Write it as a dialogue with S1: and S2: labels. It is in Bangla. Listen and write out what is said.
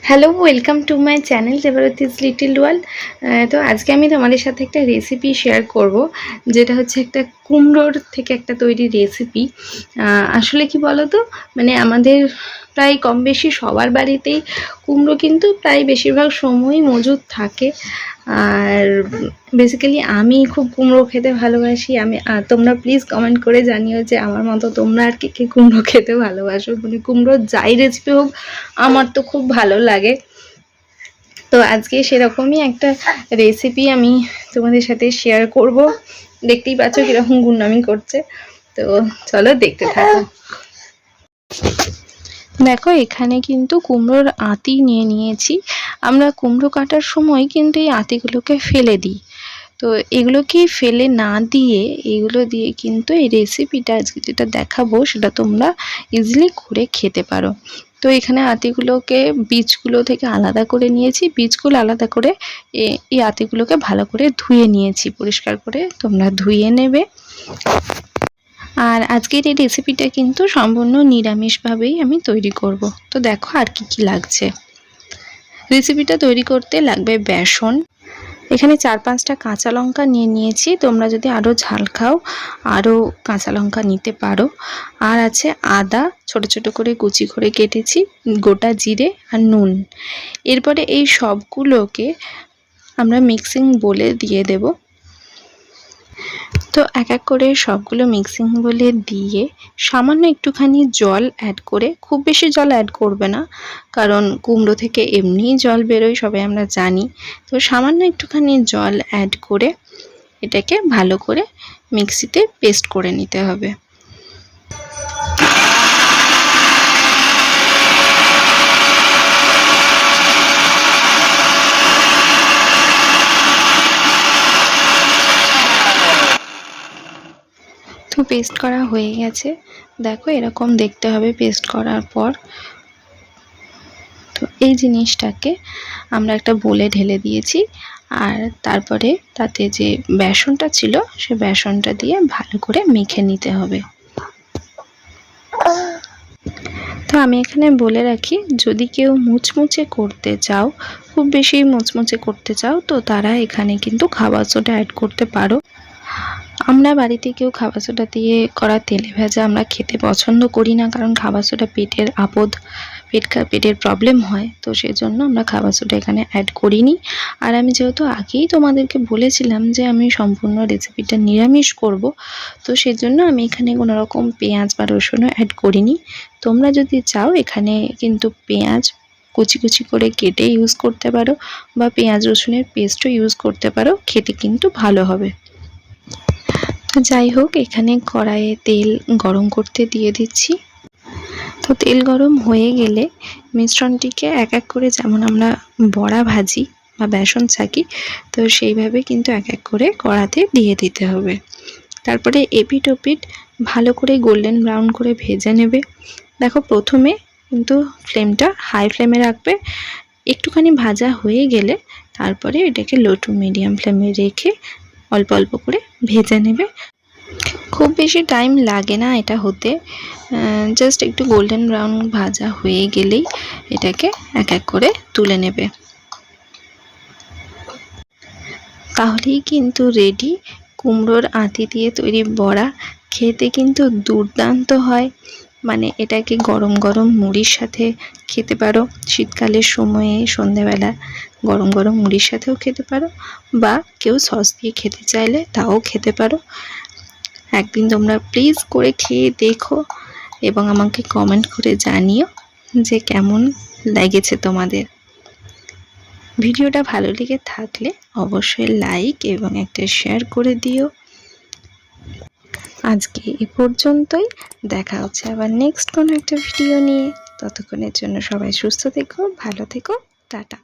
S1: Hello, welcome to my channel Debarati's little world. তো আজকে আমি তোমাদের সাথে একটা রেসিপি শেয়ার করব, যেটা হচ্ছে একটা কুমড়োর থেকে একটা তৈরি রেসিপি। আসলে কি বলো তো, মানে আমাদের প্রায় কম বেশি সবার বাড়িতেই কুমড়ো কিন্তু প্রায় বেশিরভাগ সময়ই মজুদ থাকে। আর বেসিক্যালি আমি খুব কুমড়ো খেতে ভালোবাসি। তোমরা প্লিজ কমেন্ট করে জানিও যে আমার মতো তোমরা আর কে কে কুমড়ো খেতে ভালোবাসো। মানে কুমড়োর যাই রেসিপি হোক আমার তো খুব ভালো লাগে। তো আজকে সেরকমই একটা রেসিপি আমি তোমাদের সাথে শেয়ার করব। দেখতেই পাচ্ছ কিরকম গুন্ডামি করছে, তো চলো দেখতে থাকো। দেখো, এখানে কিন্তু কুমড়োর আঁতি নিয়ে নিয়েছি। আমরা কুমড়ো কাটার সময় কিন্তু এই আঁতিগুলোকে ফেলে দিই, তো এগুলোকে ফেলে না দিয়ে এগুলো দিয়ে কিন্তু এই রেসিপিটা আজকে যেটা দেখাবো সেটা তোমরা ইজিলি করে খেতে পারো। তো এখানে আঁতিগুলোকে বীজগুলো থেকে আলাদা করে নিয়েছি, বীজগুলো আলাদা করে এই আঁতিগুলোকে ভালো করে ধুয়ে নিয়েছি, পরিষ্কার করে তোমরা ধুয়ে নেবে। আর আজকের এই রেসিপিটা কিন্তু সম্পূর্ণ নিরামিষভাবেই আমি তৈরি করব। তো দেখো আর কি কি লাগছে। রেসিপিটা তৈরি করতে লাগবে বেসন, এখানে 4-5টা কাঁচা লঙ্কা নিয়ে নিয়েছি, তোমরা যদি আরও ঝাল খাও আরও কাঁচা লঙ্কা নিতে পারো। আর আছে আদা ছোট ছোট করে কুচি করে কেটেছি, গোটা জিরে আর নুন। এরপরে এই সবগুলোকে আমরা মিক্সিং বোলে দিয়ে দেব। তো এক এক করে সবগুলো মিক্সিং বোলে দিয়ে সামান্য একটুখানি জল অ্যাড করে, খুব বেশি জল অ্যাড করবে না কারণ কুমড়ো থেকে এমনিই জল বেরোয় সবাই আমরা জানি। তো সামান্য একটুখানি জল অ্যাড করে এটাকে ভালো করে মিক্সিতে পেস্ট করে নিতে হবে। তো পেস্ট করা হয়ে গেছে, দেখো এরকম দেখতে হবে পেস্ট করার পর। তো এই জিনিসটাকে আমরা একটা বোলে ঢেলে দিয়েছি, আর তারপরে তাতে যে বেসনটা ছিল সে বেসনটা দিয়ে ভালো করে মেখে নিতে হবে। তো আমি এখানে বলে রাখি, যদি কেউ মুচমুচে করতে চাও, খুব বেশি মুচমুচে করতে চাও, তো তারা এখানে কিন্তু খাবার সোডা অ্যাড করতে পারো। আমরা বাড়িতে কেউ খাবার সোডা দিয়ে করা তেলে ভাজা আমরা খেতে পছন্দ করি না, কারণ খাবার সোডা পেটের আপদ, পেটের প্রবলেম হয়, তো সেজন্য আমরা খাবার সোডা এখানে অ্যাড করিনি। আর আমি যেহেতু আগেই তোমাদেরকে বলেছিলাম যে আমি সম্পূর্ণ রেসিপিটা নিরামিষ করব, তো সেজন্য আমি এখানে কোনো রকম পেঁয়াজ বা রসুনও অ্যাড করিনি। তোমরা যদি চাও এখানে কিন্তু পেঁয়াজ কুচি কুচি করে কেটে ইউজ করতে পারো, বা পেঁয়াজ রসুনের পেস্টও ইউজ করতে পারো, খেতে কিন্তু ভালো হবে। তো যাই হোক, এখানে কড়াইয়ে তেল গরম করতে দিয়ে দিচ্ছি। তো তেল গরম হয়ে গেলে মিশ্রণটিকে এক এক করে, যেমন আমরা বড়া ভাজি বা বেসন ছাকি, তো সেইভাবে কিন্তু এক এক করে কড়াতে দিয়ে দিতে হবে। তারপরে এপিট ওপিট ভালো করে গোল্ডেন ব্রাউন করে ভেজে নেবে। দেখো প্রথমে কিন্তু ফ্লেমটা হাই ফ্লেমে রাখবে, একটুখানি ভাজা হয়ে গেলে তারপরে এটাকে লো টু মিডিয়াম ফ্লেমে রেখে অল্প অল্প করে ভেজে নেবে। খুব বেশি টাইম লাগে না এটা হতে, জাস্ট একটু গোল্ডেন ব্রাউন ভাজা হয়ে গেলেই এটাকে এক এক করে তুলে নেবে। তাহলেই কিন্তু রেডি কুমড়োর আঁতি দিয়ে তৈরি বড়া। খেতে কিন্তু দুর্দান্ত হয়, মানে এটাকে গরম গরম মুড়ির সাথে খেতে পারো, শীতকালের সময়ে সন্ধ্যাবেলা গরম গরম মুড়ির সাথেও খেতে পারো, বা কেউ সস দিয়ে খেতে চাইলে তাও খেতে পারো। একদিন তোমরা প্লিজ করে খেয়ে দেখো এবং আমাকে কমেন্ট করে জানিও যে কেমন লেগেছে তোমাদের। ভিডিওটা ভালো লেগে থাকলে অবশ্যই লাইক এবং একটা শেয়ার করে দিও। আজকে এ পর্যন্তই, দেখা হচ্ছে আবার নেক্সট কোনো একটা ভিডিও নিয়ে। ততক্ষণের জন্য সবাই সুস্থ থেকো, ভালো থেকো, টাটা।